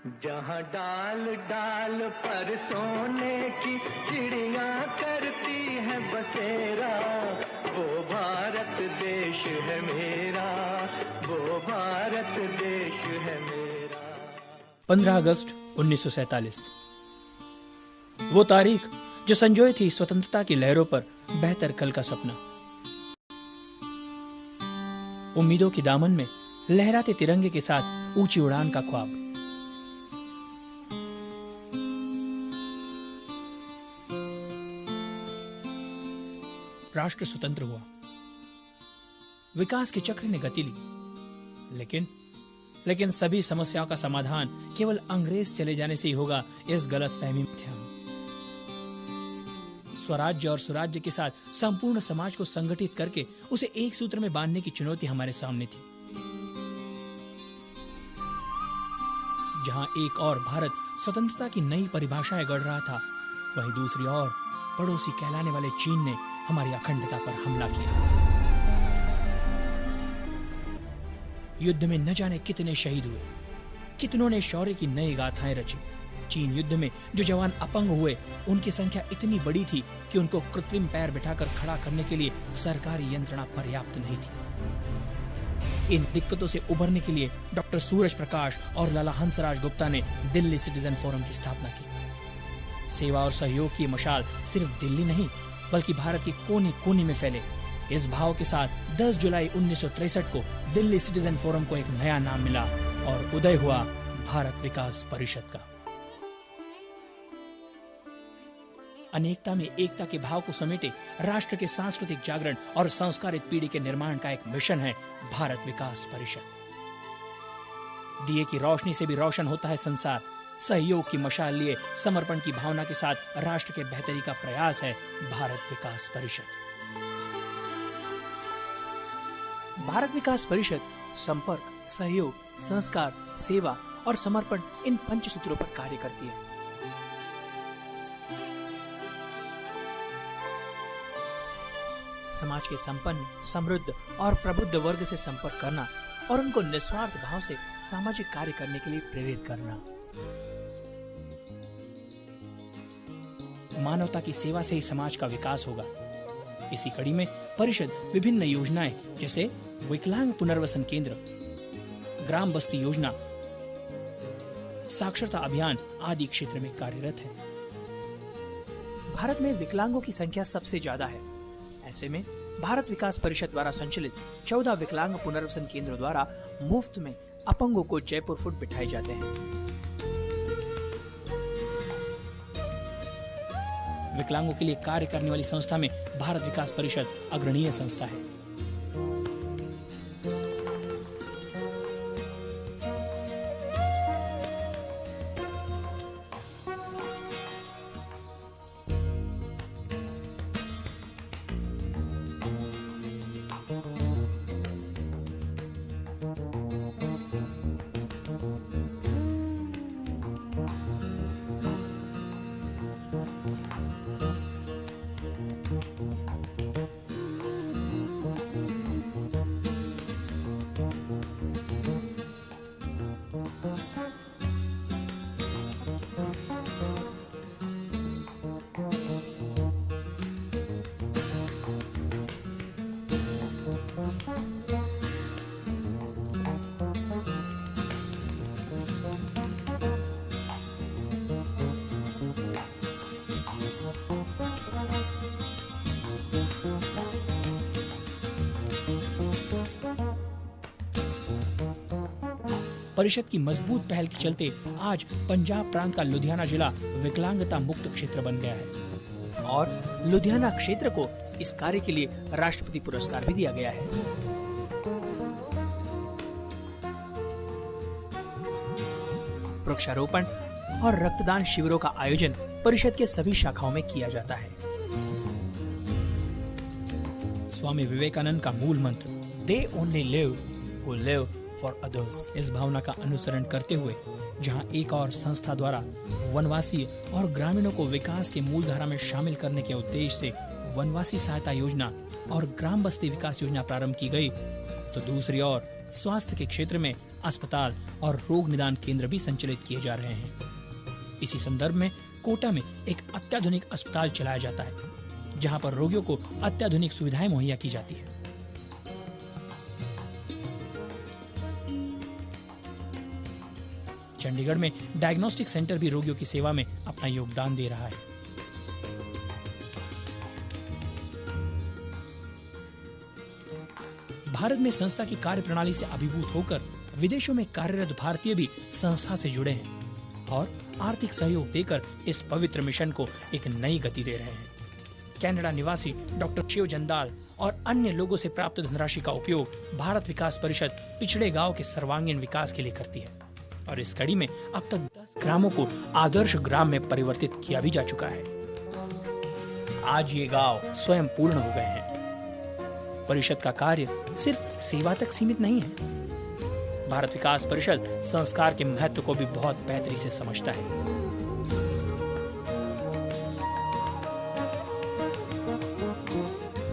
जहाँ डाल डाल पर सोने की चिड़िया करती है बसेरा, वो भारत देश है मेरा, वो भारत देश है मेरा। 15 अगस्त 1947 वो तारीख जो संजोए थी स्वतंत्रता की लहरों पर बेहतर कल का सपना। उम्मीदों के दामन में लहराते तिरंगे के साथ ऊंची उड़ान का ख्वाब। राष्ट्र स्वतंत्र हुआ, विकास के चक्र ने गति ली, लेकिन सभी समस्याओं का समाधान केवल अंग्रेज चले जाने से ही होगा, इस गलतफहमी में थे हम। स्वराज्य और सुराज्य के साथ संपूर्ण समाज को संगठित करके उसे एक सूत्र में बांधने की चुनौती हमारे सामने थी। जहां एक और भारत स्वतंत्रता की नई परिभाषाएं गढ़ रहा था, वहीं दूसरी ओर पड़ोसी कहलाने वाले चीन ने हमारी अखंडता पर हमला किया। युद्ध में न जाने कितने शहीद हुए, कितनों ने शौर्य की नई गाथाएं रची। चीन युद्ध में जो जवान अपंग हुए, उनकी संख्या इतनी बड़ी थी कि उनको कृत्रिम पैर बिठाकर खड़ा करने के लिए सरकारी यंत्रणा पर्याप्त नहीं थी। इन दिक्कतों से उबरने के लिए डॉक्टर सूरज प्रकाश और लाला हंसराज गुप्ता ने दिल्ली सिटीजन फोरम की स्थापना की। सेवा और सहयोग की मशाल सिर्फ दिल्ली नहीं, बल्कि भारत के कोने कोने में फैले। इस भाव के साथ 10 जुलाई 1963 को दिल्ली सिटीजन फोरम को एक नया नाम मिला और उदय हुआ भारत विकास परिषद का। अनेकता में एकता के भाव को समेटे राष्ट्र के सांस्कृतिक जागरण और संस्कारित पीढ़ी के निर्माण का एक मिशन है भारत विकास परिषद। दिए की रोशनी से भी रोशन होता है संसार। सहयोग की मशाल लिए समर्पण की भावना के साथ राष्ट्र के बेहतरी का प्रयास है भारत विकास परिषद। भारत विकास परिषद संपर्क, सहयोग, संस्कार, सेवा और समर्पण इन पंचसूत्रों पर कार्य करती है। समाज के संपन्न, समृद्ध और प्रबुद्ध वर्ग से संपर्क करना और उनको निस्वार्थ भाव से सामाजिक कार्य करने के लिए प्रेरित करना। मानवता की सेवा से ही समाज का विकास होगा। इसी कड़ी में परिषद विभिन्न योजनाएं जैसे विकलांग पुनर्वसन केंद्र, ग्राम बस्ती योजना, साक्षरता अभियान आदि क्षेत्र में कार्यरत है। भारत में विकलांगों की संख्या सबसे ज्यादा है। ऐसे में भारत विकास परिषद द्वारा संचालित 14 विकलांग पुनर्वसन केंद्रों द्वारा मुफ्त में अपंगों को जयपुर फुट बिठाए जाते हैं। विकलांगों के लिए कार्य करने वाली संस्था में भारत विकास परिषद अग्रणीय संस्था है। परिषद की मजबूत पहल के चलते आज पंजाब प्रांत का लुधियाना जिला विकलांगता मुक्त क्षेत्र बन गया है और लुधियाना क्षेत्र को इस कार्य के लिए राष्ट्रपति पुरस्कार भी दिया गया है। वृक्षारोपण और रक्तदान शिविरों का आयोजन परिषद के सभी शाखाओं में किया जाता है। स्वामी विवेकानंद का मूल मंत्र "They only live who live for others" इस भावना का अनुसरण करते हुए जहां एक और संस्था द्वारा वनवासी और ग्रामीणों को विकास के मूल धारा में शामिल करने के उद्देश्य से वनवासी सहायता योजना और ग्राम बस्ती विकास योजना प्रारंभ की गई, तो दूसरी ओर स्वास्थ्य के क्षेत्र में अस्पताल और रोग निदान केंद्र भी संचालित किए जा रहे हैं। इसी संदर्भ में कोटा में एक अत्याधुनिक अस्पताल चलाया जाता है, जहां पर रोगियों को अत्याधुनिक सुविधाएं मुहैया की जाती है। चंडीगढ़ में डायग्नोस्टिक सेंटर भी रोगियों की सेवा में अपना योगदान दे रहा है। भारत में संस्था की कार्यप्रणाली से अभिभूत होकर विदेशों में कार्यरत भारतीय भी संस्था से जुड़े हैं और आर्थिक सहयोग देकर इस पवित्र मिशन को एक नई गति दे रहे हैं। कनाडा निवासी डॉक्टर शिव जंदाल और अन्य लोगों से प्राप्त धनराशि का उपयोग भारत विकास परिषद पिछड़े गांव के सर्वांगीण विकास के लिए करती है और इस कड़ी में अब तक 10 ग्रामों को आदर्श ग्राम में परिवर्तित किया भी जा चुका है। आज ये गांव स्वयं पूर्ण हो गए हैं। परिषद का कार्य सिर्फ सेवा तक सीमित नहीं है। भारत विकास परिषद संस्कार के महत्व को भी बहुत बेहतरी से समझता है।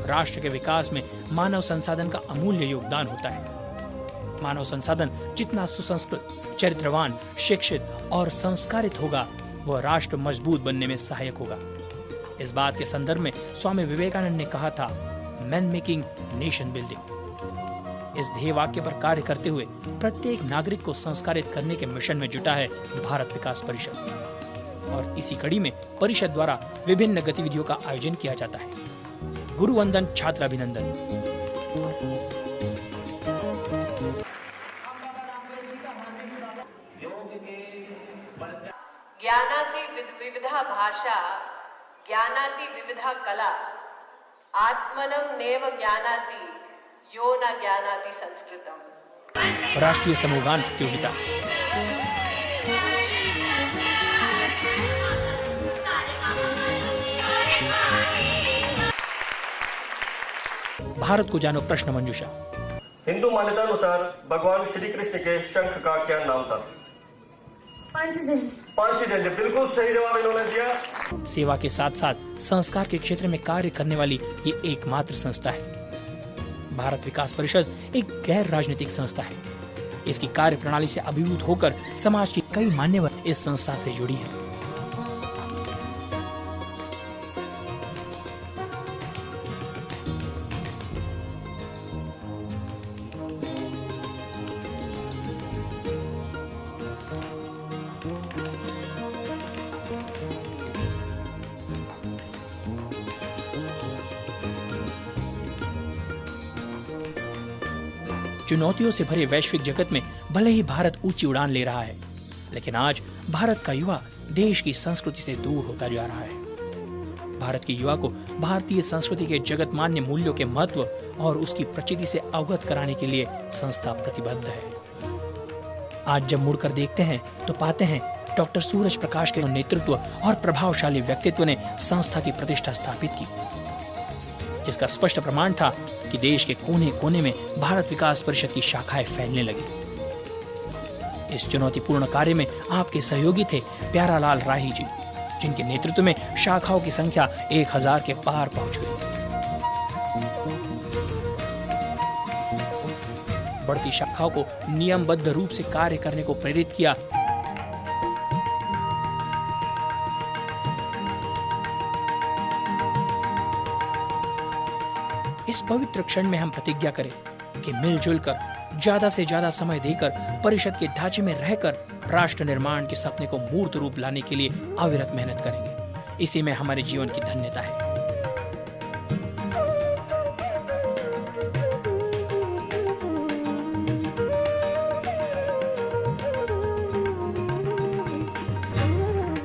राष्ट्र के विकास में मानव संसाधन का अमूल्य योगदान होता है। मानव संसाधन जितना सुसंस्कृत, चरित्रवान, शिक्षित और संस्कारित होगा, वह राष्ट्र मजबूत बनने में सहायक होगा। इस बात के संदर्भ में स्वामी विवेकानंद ने कहा था, मैन मेकिंग नेशन बिल्डिंग। इस ध्येय वाक्य पर कार्य करते हुए प्रत्येक नागरिक को संस्कारित करने के मिशन में जुटा है भारत विकास परिषद और इसी कड़ी में परिषद द्वारा विभिन्न गतिविधियों का आयोजन किया जाता है। गुरुवंदन छात्राभिनंदन, ज्ञानाति विविधा भाषा, ज्ञानाति विविधा कला, आत्मनं नेव ज्ञानाति यो न ज्ञानाति संस्कृतम। राष्ट्रीय समूहगान प्रतियोगिता। भारत को जानो प्रश्न मंजूषा। हिंदू मान्यता अनुसार भगवान श्री कृष्ण के शंख का क्या नाम था? पांचजन्य, बिल्कुल सही जवाब इन्होंने दिया। सेवा के साथ साथ संस्कार के क्षेत्र में कार्य करने वाली ये एकमात्र संस्था है। भारत विकास परिषद एक गैर राजनीतिक संस्था है। इसकी कार्य प्रणाली से अभिभूत होकर समाज की कई मान्यवर इस संस्था से जुड़ी हैं। चुनौतियों से भरे वैश्विक जगत में भले ही भारत ऊंची उड़ान ले रहा है, लेकिन आज भारत का युवा देश की संस्कृति से दूर होता जा रहा है। भारत के युवा को भारतीय संस्कृति के जगतमान्य मूल्यों के महत्व और उसकी प्रचिति से अवगत कराने के लिए संस्था प्रतिबद्ध है। आज जब मुड़कर देखते हैं तो पाते हैं डॉक्टर सूरज प्रकाश के नेतृत्व और प्रभावशाली व्यक्तित्व ने संस्था की प्रतिष्ठा स्थापित की, जिसका स्पष्ट प्रमाण था कि देश के कोने कोने में भारत विकास परिषद की शाखाएं फैलने लगी। इस चुनौतीपूर्ण कार्य में आपके सहयोगी थे प्यारालाल राही जी, जिनके नेतृत्व में शाखाओं की संख्या 1000 के पार पहुंच गई। बढ़ती शाखाओं को नियमबद्ध रूप से कार्य करने को प्रेरित किया। इस पवित्र क्षण में हम प्रतिज्ञा करें कि मिलजुल कर, ज्यादा से ज्यादा समय देकर, परिषद के ढांचे में रहकर राष्ट्र निर्माण के सपने को मूर्त रूप लाने के लिए अविरत मेहनत करेंगे। इसी में हमारे जीवन की धन्यता है।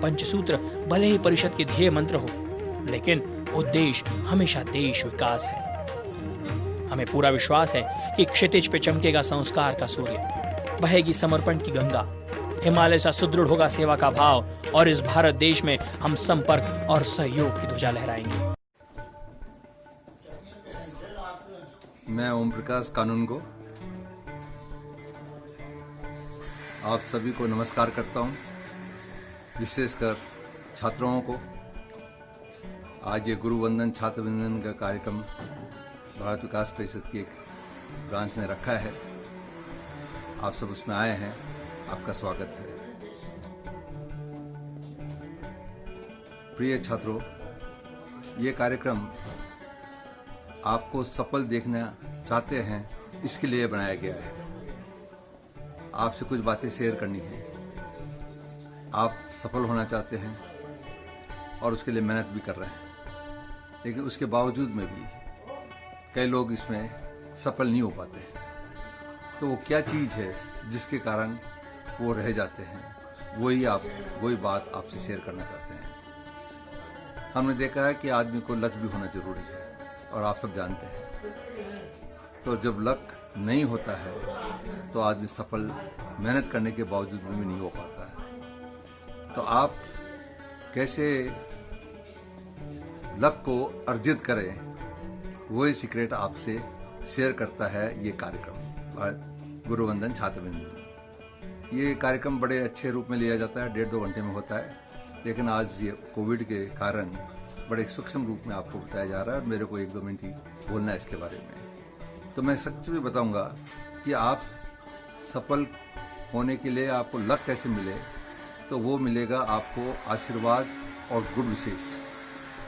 पंचसूत्र भले ही परिषद के ध्येय मंत्र हो, लेकिन उद्देश्य हमेशा देश विकास है। हमें पूरा विश्वास है कि क्षितिज पे चमकेगा संस्कार का सूर्य, बहेगी समर्पण की गंगा, हिमालय सा सुदृढ़ होगा सेवा का भाव और इस भारत देश में हम संपर्क और सहयोग की ध्वजा लहराएंगे। मैं ओम प्रकाश कानूनगो आप सभी को नमस्कार करता हूं, विशेषकर छात्रों को। आज ये गुरुवंदन छात्राभिनंदन का कार्यक्रम भारत विकास परिषद की एक ब्रांच ने रखा है। आप सब उसमें आए हैं, आपका स्वागत है। प्रिय छात्रों, ये कार्यक्रम आपको सफल देखना चाहते हैं, इसके लिए बनाया गया है। आपसे कुछ बातें शेयर करनी है। आप सफल होना चाहते हैं और उसके लिए मेहनत भी कर रहे हैं, लेकिन उसके बावजूद में भी कई लोग इसमें सफल नहीं हो पाते हैं। तो वो क्या चीज़ है जिसके कारण वो रह जाते हैं, वही बात आपसे शेयर करना चाहते हैं। हमने देखा है कि आदमी को लक भी होना जरूरी है, और आप सब जानते हैं। तो जब लक नहीं होता है तो आदमी सफल मेहनत करने के बावजूद भी नहीं हो पाता है। तो आप कैसे लक को अर्जित करें, वही सीक्रेट आपसे शेयर करता है ये कार्यक्रम गुरुवंदन छात्रवृंद। ये कार्यक्रम बड़े अच्छे रूप में लिया जाता है, 1.5-2 घंटे में होता है, लेकिन आज ये कोविड के कारण बड़े सूक्ष्म रूप में आपको बताया जा रहा है और मेरे को 1-2 मिनट ही बोलना है इसके बारे में। तो मैं सच में बताऊंगा कि आप सफल होने के लिए आपको लक कैसे मिले। तो वो मिलेगा आपको आशीर्वाद और गुड विशेष।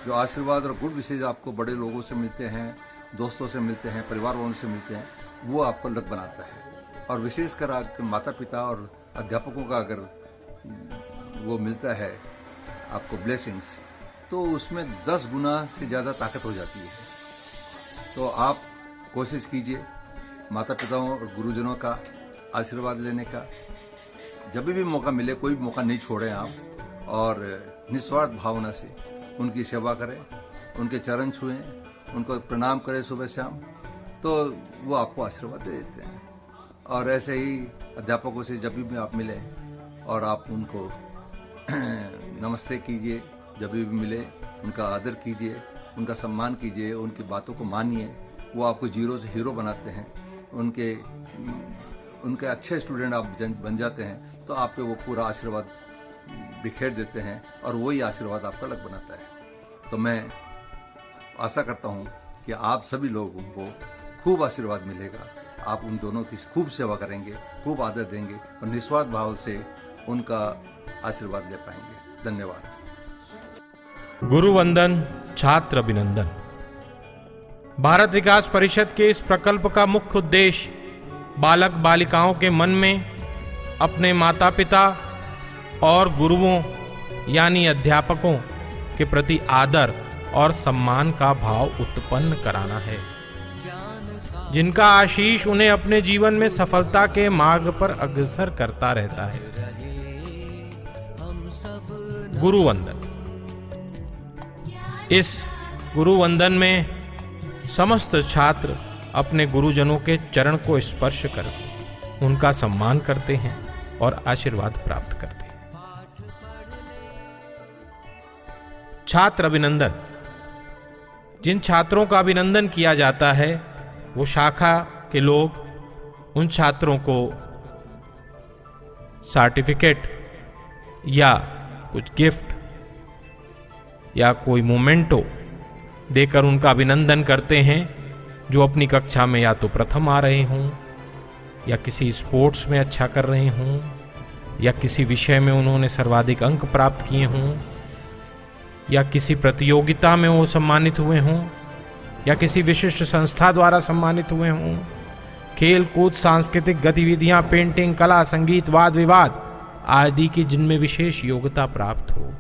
जो आशीर्वाद और गुड विशेष आपको बड़े लोगों से मिलते हैं, दोस्तों से मिलते हैं, परिवार वालों से मिलते हैं, वो आपको लक बनाता है। और विशेषकर आपके माता पिता और अध्यापकों का अगर वो मिलता है आपको ब्लेसिंग्स, तो उसमें 10 गुना से ज़्यादा ताकत हो जाती है। तो आप कोशिश कीजिए माता पिताओं और गुरुजनों का आशीर्वाद लेने का। जब भी मौका मिले, कोई भी मौका नहीं छोड़ें आप, और निस्वार्थ भावना से उनकी सेवा करें, उनके चरण छुएं, उनको प्रणाम करें सुबह शाम, तो वो आपको आशीर्वाद दे देते हैं। और ऐसे ही अध्यापकों से जब भी आप मिले और आप उनको नमस्ते कीजिए, जब भी मिले उनका आदर कीजिए, उनका सम्मान कीजिए, उनकी बातों को मानिए। वो आपको जीरो से हीरो बनाते हैं। उनके अच्छे स्टूडेंट आप बन जाते हैं, तो आप पे वो पूरा आशीर्वाद बिखेर देते हैं, और वही आशीर्वाद आपका लक बनाता है। तो मैं आशा करता हूँ कि आप सभी लोगों को खूब आशीर्वाद मिलेगा। आप उन दोनों की खूब सेवा करेंगे, खूब आदर देंगे और निस्वार्थ भाव से उनका आशीर्वाद ले पाएंगे। धन्यवाद। गुरुवंदन छात्र अभिनंदन। भारत विकास परिषद के इस प्रकल्प का मुख्य उद्देश्य बालक बालिकाओं के मन में अपने माता पिता और गुरुओं यानी अध्यापकों के प्रति आदर और सम्मान का भाव उत्पन्न कराना है, जिनका आशीष उन्हें अपने जीवन में सफलता के मार्ग पर अग्रसर करता रहता है। गुरुवंदन। इस गुरुवंदन में समस्त छात्र अपने गुरुजनों के चरण को स्पर्श कर उनका सम्मान करते हैं और आशीर्वाद प्राप्त करते हैं। छात्र अभिनंदन। जिन छात्रों का अभिनंदन किया जाता है, वो शाखा के लोग उन छात्रों को सर्टिफिकेट या कुछ गिफ्ट या कोई मोमेंटो देकर उनका अभिनंदन करते हैं, जो अपनी कक्षा में या तो प्रथम आ रहे हों, या किसी स्पोर्ट्स में अच्छा कर रहे हों, या किसी विषय में उन्होंने सर्वाधिक अंक प्राप्त किए हों, या किसी प्रतियोगिता में वो सम्मानित हुए हों, या किसी विशिष्ट संस्था द्वारा सम्मानित हुए हों। खेल कूद, सांस्कृतिक गतिविधियां, पेंटिंग, कला, संगीत, वाद विवाद आदि की जिनमें विशेष योग्यता प्राप्त हो,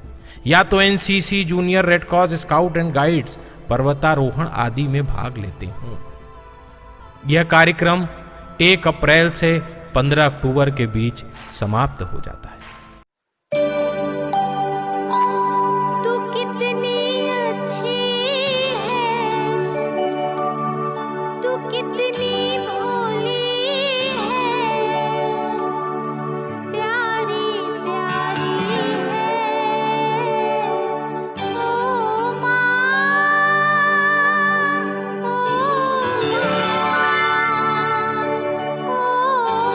या तो NCC, junior red cross, scout and guides, पर्वतारोहण आदि में भाग लेते हों। यह कार्यक्रम 1 अप्रैल से 15 अक्टूबर के बीच समाप्त हो जाता है। तू कितनी अच्छी है, तू कितनी भोली है, प्यारी प्यारी है ओ माँ, ओ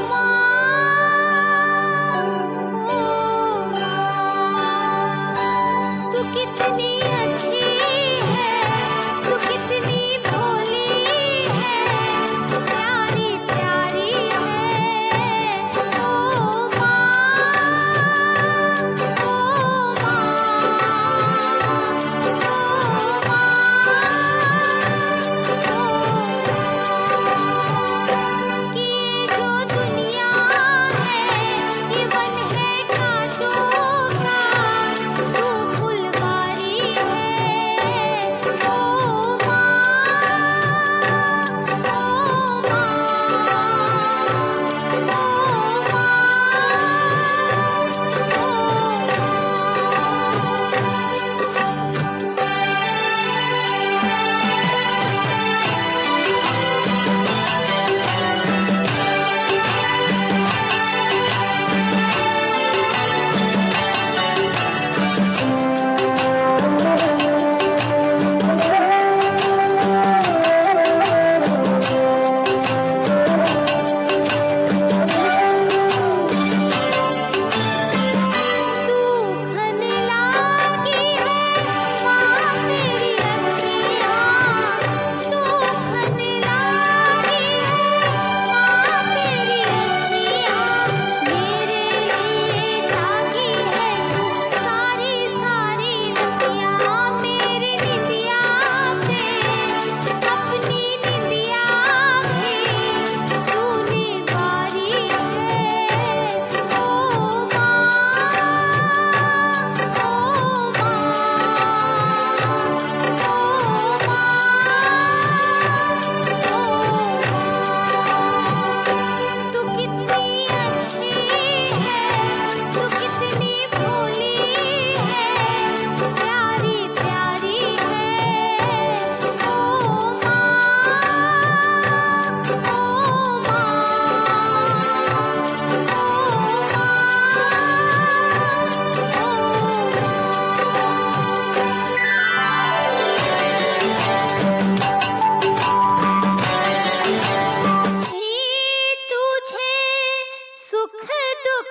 माँ, ओ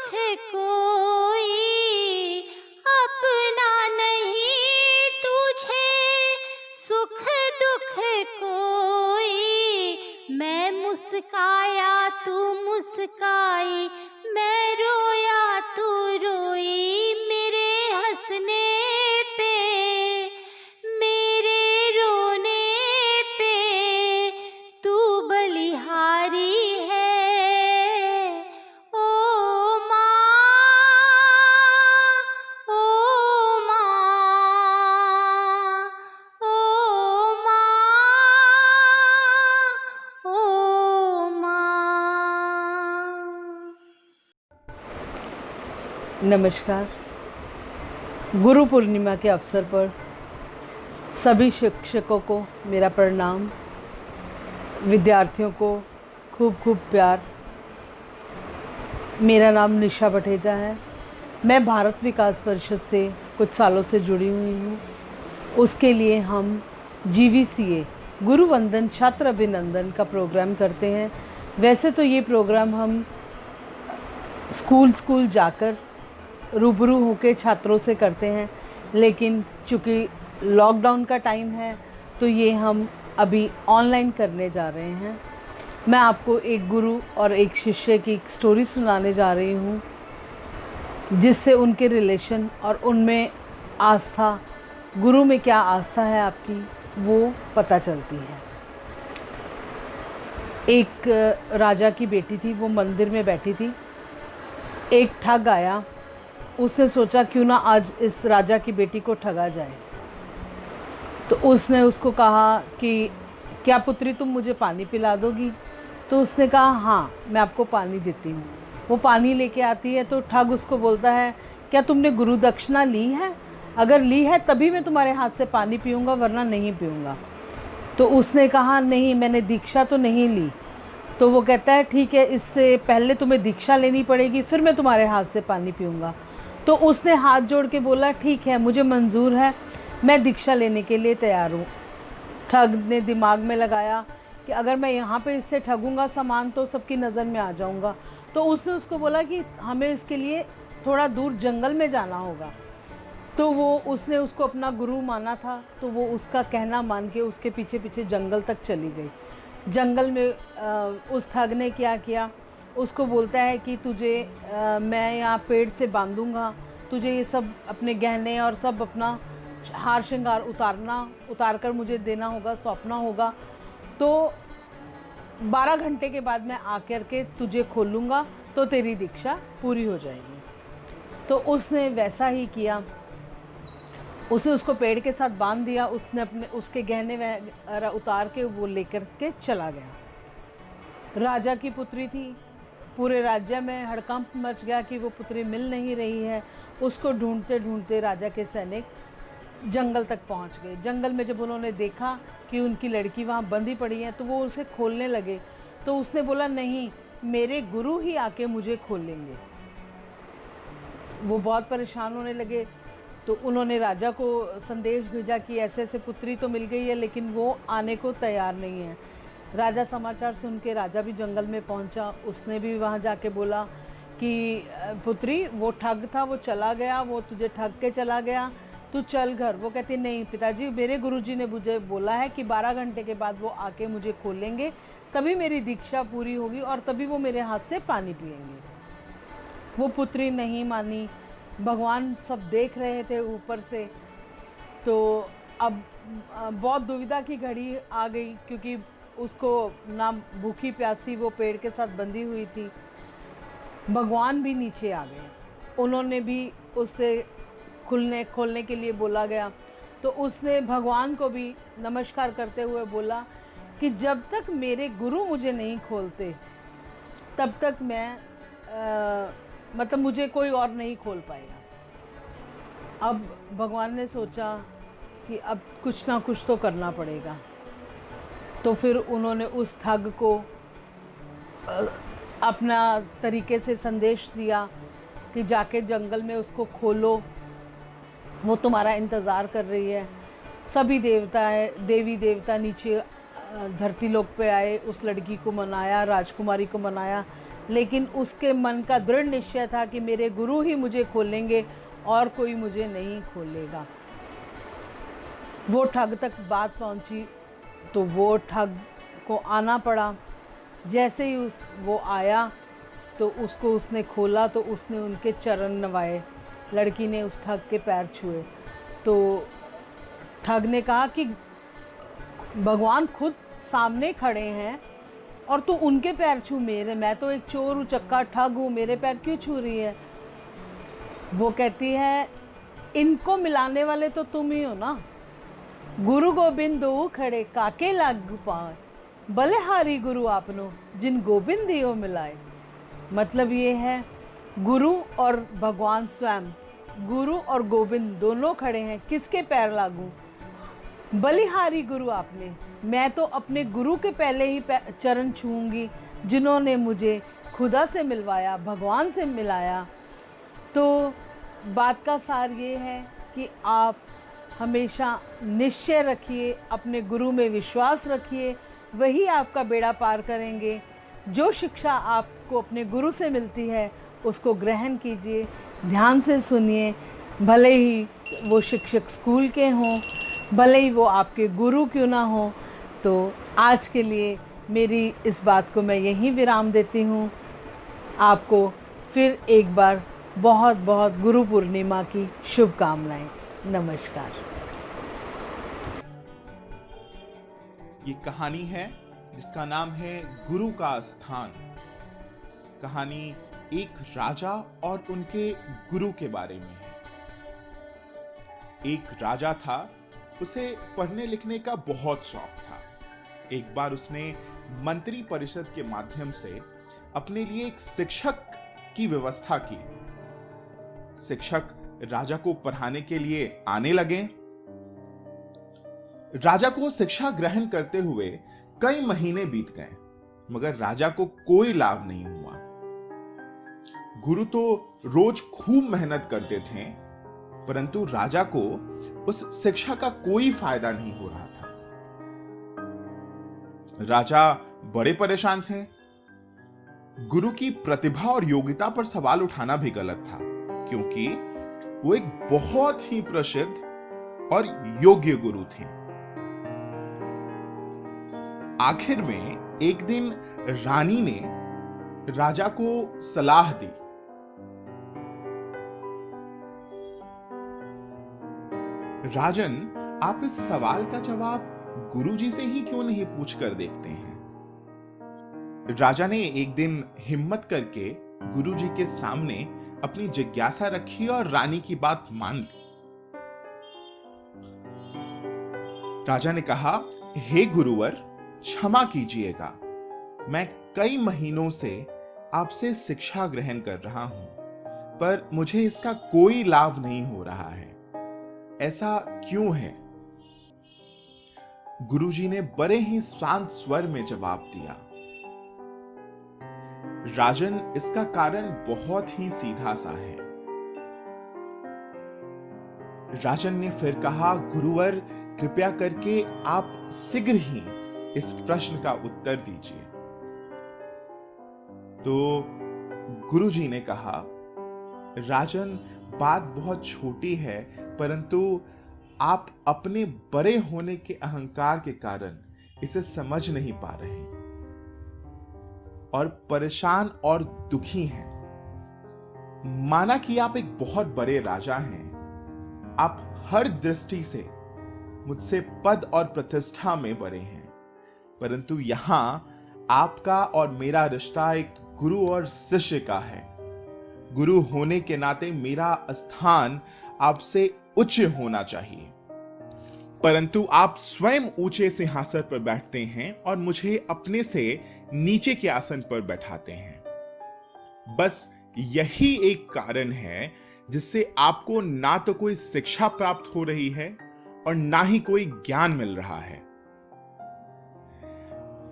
दुख कोई अपना नहीं तुझे, सुख दुख कोई। मैं मुस्काया तू मुस्काई, मैं रोया तू रोई। मेरे हंसने पे मेरे रोने पे तू बलिहारी है। ओ माँ, ओ माँ, ओ माँ, ओ माँ। नमस्कार। गुरु पूर्णिमा के अवसर पर सभी शिक्षकों को मेरा प्रणाम, विद्यार्थियों को खूब खूब प्यार। मेरा नाम निशा बटेजा है। मैं भारत विकास परिषद से कुछ सालों से जुड़ी हुई हूँ। उसके लिए हम GVCA गुरु वंदन छात्र अभिनंदन का प्रोग्राम करते हैं। वैसे तो ये प्रोग्राम हम स्कूल जाकर रूबरू होकर छात्रों से करते हैं, लेकिन चूँकि लॉकडाउन का टाइम है तो ये हम अभी ऑनलाइन करने जा रहे हैं। मैं आपको एक गुरु और एक शिष्य की स्टोरी सुनाने जा रही हूँ, जिससे उनके रिलेशन और उनमें आस्था, गुरु में क्या आस्था है आपकी, वो पता चलती है। एक राजा की बेटी थी, वो मंदिर में बैठी थी। एक ठग आया, उसने सोचा क्यों ना आज इस राजा की बेटी को ठगा जाए। तो उसने उसको कहा कि क्या पुत्री तुम मुझे पानी पिला दोगी? तो उसने कहा हाँ, मैं आपको पानी देती हूँ। वो पानी लेके आती है तो ठग उसको बोलता है क्या तुमने गुरु दक्षिणा ली है? अगर ली है तभी मैं तुम्हारे हाथ से पानी पीऊँगा, वरना नहीं पीऊँगा। तो उसने कहा नहीं, मैंने दीक्षा तो नहीं ली। तो वो कहता है ठीक है, इससे पहले तुम्हें दीक्षा लेनी पड़ेगी, फिर मैं तुम्हारे हाथ से पानी पीऊँगा। तो उसने हाथ जोड़ के बोला ठीक है, मुझे मंजूर है, मैं दीक्षा लेने के लिए तैयार हूँ। ठग ने दिमाग में लगाया कि अगर मैं यहाँ पे इससे ठगूंगा सामान तो सबकी नज़र में आ जाऊँगा। तो उसने उसको बोला कि हमें इसके लिए थोड़ा दूर जंगल में जाना होगा। तो उसने उसको अपना गुरु माना था, तो वो उसका कहना मान के उसके पीछे पीछे जंगल तक चली गई। जंगल में उस ठग ने क्या किया, उसको बोलता है कि तुझे मैं यहाँ पेड़ से बांधूंगा, तुझे ये सब अपने गहने और सब अपना हार श्रृंगार उतार कर मुझे देना होगा, सौंपना होगा। तो 12 घंटे के बाद मैं आकर के तुझे खोलूँगा तो तेरी दीक्षा पूरी हो जाएगी। तो उसने वैसा ही किया। उसने उसको पेड़ के साथ बांध दिया। उसने उसके गहने वगैरह उतार के वो लेकर के चला गया। राजा की पुत्री थी। पूरे राज्य में हड़कंप मच गया कि वो पुत्री मिल नहीं रही है। उसको ढूंढते ढूंढते राजा के सैनिक जंगल तक पहुंच गए। जंगल में जब उन्होंने देखा कि उनकी लड़की वहाँ बंधी पड़ी है तो वो उसे खोलने लगे। तो उसने बोला नहीं, मेरे गुरु ही आके मुझे खोल लेंगे। वो बहुत परेशान होने लगे। तो उन्होंने राजा को संदेश भेजा कि ऐसे ऐसे पुत्री तो मिल गई है, लेकिन वो आने को तैयार नहीं है। राजा समाचार सुन के राजा भी जंगल में पहुंचा। उसने भी वहाँ जाके बोला कि पुत्री वो ठग था, वो चला गया, वो तुझे ठग के चला गया, तू चल घर। वो कहती नहीं पिताजी, मेरे गुरुजी ने मुझे बोला है कि 12 घंटे के बाद वो आके मुझे खोलेंगे, तभी मेरी दीक्षा पूरी होगी और तभी वो मेरे हाथ से पानी पिएंगे। वो पुत्री नहीं मानी। भगवान सब देख रहे थे ऊपर से। तो अब बहुत दुविधा की घड़ी आ गई, क्योंकि उसको ना भूखी प्यासी वो पेड़ के साथ बंधी हुई थी। भगवान भी नीचे आ गए। उन्होंने भी उससे खोलने के लिए बोला गया। तो उसने भगवान को भी नमस्कार करते हुए बोला कि जब तक मेरे गुरु मुझे नहीं खोलते तब तक मैं मतलब मुझे कोई और नहीं खोल पाएगा। अब भगवान ने सोचा कि अब कुछ ना कुछ तो करना पड़ेगा। तो फिर उन्होंने उस ठग को अपना तरीके से संदेश दिया कि जाके जंगल में उसको खोलो, वो तुम्हारा इंतज़ार कर रही है। सभी देवी देवता नीचे धरती लोक पे आए, उस लड़की को मनाया, राजकुमारी को मनाया। लेकिन उसके मन का दृढ़ निश्चय था कि मेरे गुरु ही मुझे खोलेंगे और कोई मुझे नहीं खोलेगा। वो ठग तक बात पहुंची तो वो ठग को आना पड़ा। जैसे ही वो आया तो उसको उसने खोला तो उसने उनके चरण नवाए। लड़की ने उस ठग के पैर छुए तो ठग ने कहा कि भगवान खुद सामने खड़े हैं और तू उनके पैर छू मेरे, मैं तो एक चोर उचक्का ठग हूँ, मेरे पैर क्यों छू रही है। वो कहती है इनको मिलाने वाले तो तुम ही हो ना, गुरु गोबिंद दो खड़े काके लागू पाए, बलिहारी गुरु आपनो जिन गोबिंद दियो मिलाए। मतलब ये है गुरु और भगवान स्वयं, गुरु और गोविंद दोनों खड़े हैं, किसके पैर लागू। बलिहारी गुरु आपने, मैं तो अपने गुरु के पहले ही चरण छूऊंगी जिन्होंने मुझे खुदा से मिलवाया, भगवान से मिलाया। तो बात का सार ये है कि आप हमेशा निश्चय रखिए, अपने गुरु में विश्वास रखिए, वही आपका बेड़ा पार करेंगे। जो शिक्षा आपको अपने गुरु से मिलती है उसको ग्रहण कीजिए, ध्यान से सुनिए, भले ही वो शिक्षक स्कूल के हों, भले ही वो आपके गुरु क्यों ना हो। तो आज के लिए मेरी इस बात को मैं यहीं विराम देती हूँ। आपको फिर एक बार बहुत बहुत गुरु पूर्णिमा की शुभकामनाएं। नमस्कार। ये कहानी है जिसका नाम है गुरु का स्थान। कहानी एक राजा और उनके गुरु के बारे में है। एक राजा था, उसे पढ़ने लिखने का बहुत शौक था। एक बार उसने मंत्री परिषद के माध्यम से अपने लिए एक शिक्षक की व्यवस्था की। शिक्षक राजा को पढ़ाने के लिए आने लगे। राजा को शिक्षा ग्रहण करते हुए कई महीने बीत गए, मगर राजा को कोई लाभ नहीं हुआ। गुरु तो रोज खूब मेहनत करते थे, परंतु राजा को उस शिक्षा का कोई फायदा नहीं हो रहा था। राजा बड़े परेशान थे। गुरु की प्रतिभा और योग्यता पर सवाल उठाना भी गलत था, क्योंकि वो एक बहुत ही प्रसिद्ध और योग्य गुरु थे। आखिर में एक दिन रानी ने राजा को सलाह दी। राजन, आप इस सवाल का जवाब गुरुजी से ही क्यों नहीं पूछकर देखते हैं? राजा ने एक दिन हिम्मत करके गुरुजी के सामने अपनी जिज्ञासा रखी और रानी की बात मान ली। राजा ने कहा, हे गुरुवर, क्षमा कीजिएगा, मैं कई महीनों से आपसे शिक्षा ग्रहण कर रहा हूं, पर मुझे इसका कोई लाभ नहीं हो रहा है। ऐसा क्यों है? गुरुजी ने बड़े ही शांत स्वर में जवाब दिया, राजन, इसका कारण बहुत ही सीधा सा है। राजन ने फिर कहा, गुरुवर, कृपया करके आप शीघ्र ही इस प्रश्न का उत्तर दीजिए। तो गुरुजी ने कहा, राजन, बात बहुत छोटी है, परंतु आप अपने बड़े होने के अहंकार के कारण इसे समझ नहीं पा रहे हैं और परेशान और दुखी हैं। माना कि आप एक बहुत बड़े राजा हैं, आप हर दृष्टि से मुझसे पद और प्रतिष्ठा में बड़े हैं, परंतु यहां आपका और मेरा रिश्ता एक गुरु और शिष्य का है। गुरु होने के नाते मेरा स्थान आपसे उच्च होना चाहिए, परंतु आप स्वयं ऊंचे सिंहासन पर बैठते हैं और मुझे अपने से नीचे के आसन पर बैठाते हैं। बस यही एक कारण है जिससे आपको ना तो कोई शिक्षा प्राप्त हो रही है और ना ही कोई ज्ञान मिल रहा है।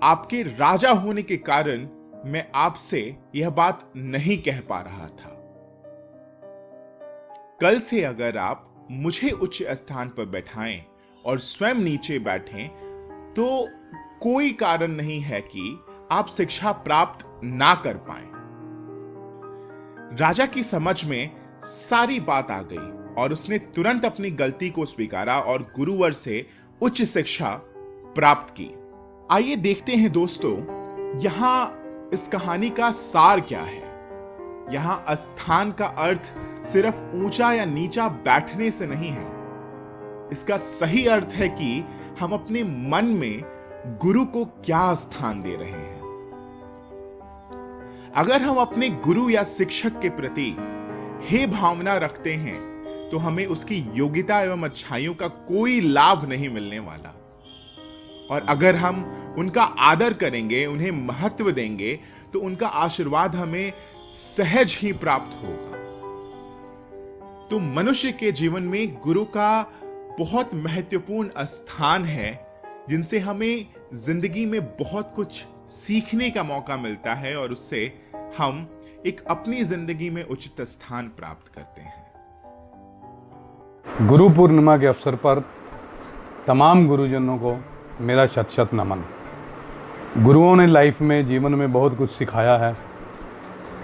आपके राजा होने के कारण मैं आपसे यह बात नहीं कह पा रहा था। कल से अगर आप मुझे उच्च स्थान पर बैठाएं और स्वयं नीचे बैठें, तो कोई कारण नहीं है कि आप शिक्षा प्राप्त ना कर पाएं। राजा की समझ में सारी बात आ गई और उसने तुरंत अपनी गलती को स्वीकारा और गुरुवर से उच्च शिक्षा प्राप्त की। आइए देखते हैं दोस्तों, यहां इस कहानी का सार क्या है। यहां अस्थान का अर्थ सिर्फ ऊंचा या नीचा बैठने से नहीं है। इसका सही अर्थ है कि हम अपने मन में गुरु को क्या स्थान दे रहे हैं। अगर हम अपने गुरु या शिक्षक के प्रति हे भावना रखते हैं तो हमें उसकी योग्यता एवं अच्छाइयों का कोई लाभ नहीं मिलने वाला। और अगर हम उनका आदर करेंगे, उन्हें महत्व देंगे, तो उनका आशीर्वाद हमें सहज ही प्राप्त होगा। तो मनुष्य के जीवन में गुरु का बहुत महत्वपूर्ण स्थान है, जिनसे हमें जिंदगी में बहुत कुछ सीखने का मौका मिलता है और उससे हम एक अपनी जिंदगी में उचित स्थान प्राप्त करते हैं। गुरु पूर्णिमा के अवसर पर तमाम गुरुजनों को मेरा शत शत नमन। गुरुओं ने लाइफ में, जीवन में बहुत कुछ सिखाया है।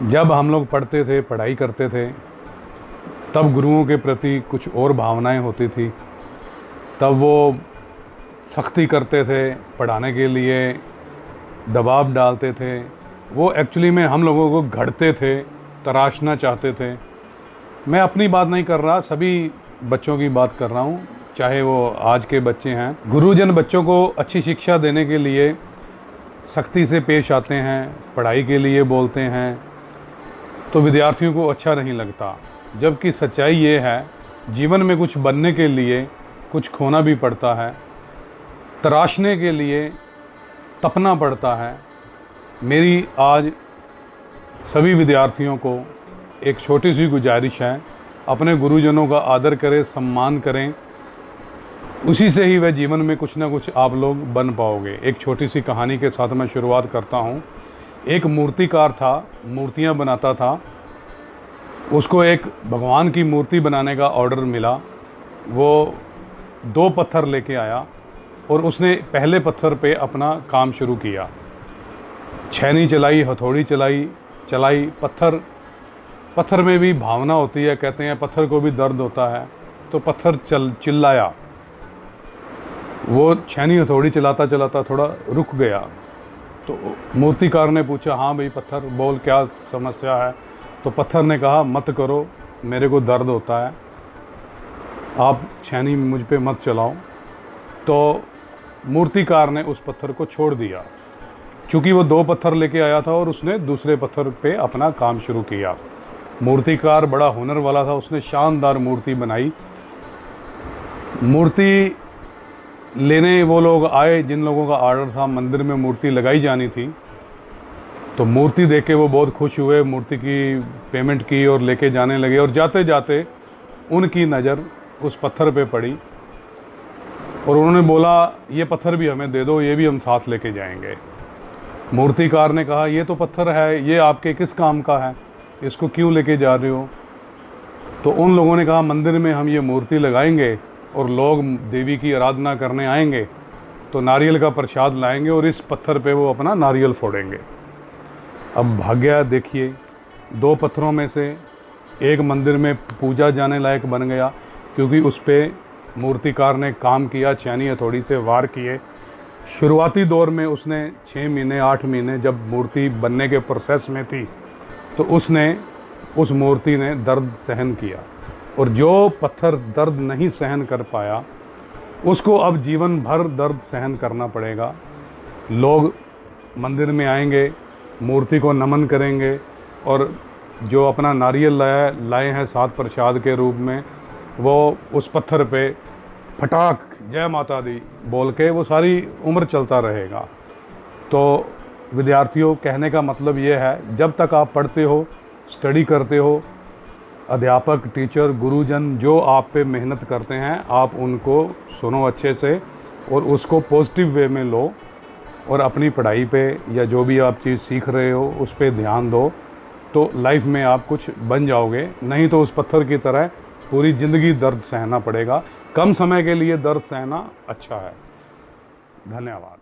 जब हम लोग पढ़ते थे, पढ़ाई करते थे, तब गुरुओं के प्रति कुछ और भावनाएं होती थी। तब वो सख्ती करते थे, पढ़ाने के लिए दबाव डालते थे। वो एक्चुअली में हम लोगों को घड़ते थे, तराशना चाहते थे। मैं अपनी बात नहीं कर रहा, सभी बच्चों की बात कर रहा हूँ, चाहे वो आज के बच्चे हैं। गुरुजन बच्चों को अच्छी शिक्षा देने के लिए सख्ती से पेश आते हैं, पढ़ाई के लिए बोलते हैं, तो विद्यार्थियों को अच्छा नहीं लगता। जबकि सच्चाई ये है, जीवन में कुछ बनने के लिए कुछ खोना भी पड़ता है, तराशने के लिए तपना पड़ता है। मेरी आज सभी विद्यार्थियों को एक छोटी सी गुजारिश है, अपने गुरुजनों का आदर करें, सम्मान करें, उसी से ही वह जीवन में कुछ ना कुछ आप लोग बन पाओगे। एक छोटी सी कहानी के साथ मैं शुरुआत करता हूँ। एक मूर्तिकार था, मूर्तियाँ बनाता था। उसको एक भगवान की मूर्ति बनाने का ऑर्डर मिला। वो 2 पत्थर लेके आया और उसने पहले पत्थर पे अपना काम शुरू किया। छेनी चलाई, हथौड़ी चलाई। पत्थर में भी भावना होती है, कहते हैं पत्थर को भी दर्द होता है। तो पत्थर चिल्लाया। वो छेनी हथौड़ी चलाता थोड़ा रुक गया। तो मूर्तिकार ने पूछा, हाँ भाई पत्थर बोल, क्या समस्या है? तो पत्थर ने कहा, मत करो, मेरे को दर्द होता है, आप छेनी मुझ पे मत चलाओ। तो मूर्तिकार ने उस पत्थर को छोड़ दिया। चूँकि वो 2 पत्थर लेके आया था और उसने दूसरे पत्थर पे अपना काम शुरू किया। मूर्तिकार बड़ा हुनर वाला था, उसने शानदार मूर्ति बनाई। मूर्ति लेने वो लोग आए जिन लोगों का ऑर्डर था, मंदिर में मूर्ति लगाई जानी थी। तो मूर्ति देख के वो बहुत खुश हुए, मूर्ति की पेमेंट की और लेके जाने लगे। और जाते जाते उनकी नज़र उस पत्थर पे पड़ी और उन्होंने बोला, ये पत्थर भी हमें दे दो, ये भी हम साथ लेके जाएंगे। मूर्तिकार ने कहा, ये तो पत्थर है, ये आपके किस काम का है, इसको क्यों लेके जा रहे हो? तो उन लोगों ने कहा, मंदिर में हम ये मूर्ति लगाएंगे और लोग देवी की आराधना करने आएंगे तो नारियल का प्रसाद लाएंगे और इस पत्थर पे वो अपना नारियल फोड़ेंगे। अब भाग्य देखिए, 2 पत्थरों में से एक मंदिर में पूजा जाने लायक बन गया, क्योंकि उस पर मूर्तिकार ने काम किया, छेनी हथौड़ी से वार किए। शुरुआती दौर में उसने 6 महीने 8 महीने जब मूर्ति बनने के प्रोसेस में थी, तो उस मूर्ति ने दर्द सहन किया। और जो पत्थर दर्द नहीं सहन कर पाया, उसको अब जीवन भर दर्द सहन करना पड़ेगा। लोग मंदिर में आएंगे, मूर्ति को नमन करेंगे और जो अपना नारियल लाए हैं साथ प्रसाद के रूप में, वो उस पत्थर पे फटाक जय माता दी बोल के वो सारी उम्र चलता रहेगा। तो विद्यार्थियों, कहने का मतलब ये है, जब तक आप पढ़ते हो, स्टडी करते हो, अध्यापक, टीचर, गुरुजन जो आप पे मेहनत करते हैं, आप उनको सुनो अच्छे से और उसको पॉजिटिव वे में लो और अपनी पढ़ाई पे या जो भी आप चीज़ सीख रहे हो उस पे ध्यान दो, तो लाइफ में आप कुछ बन जाओगे। नहीं तो उस पत्थर की तरह पूरी ज़िंदगी दर्द सहना पड़ेगा। कम समय के लिए दर्द सहना अच्छा है। धन्यवाद।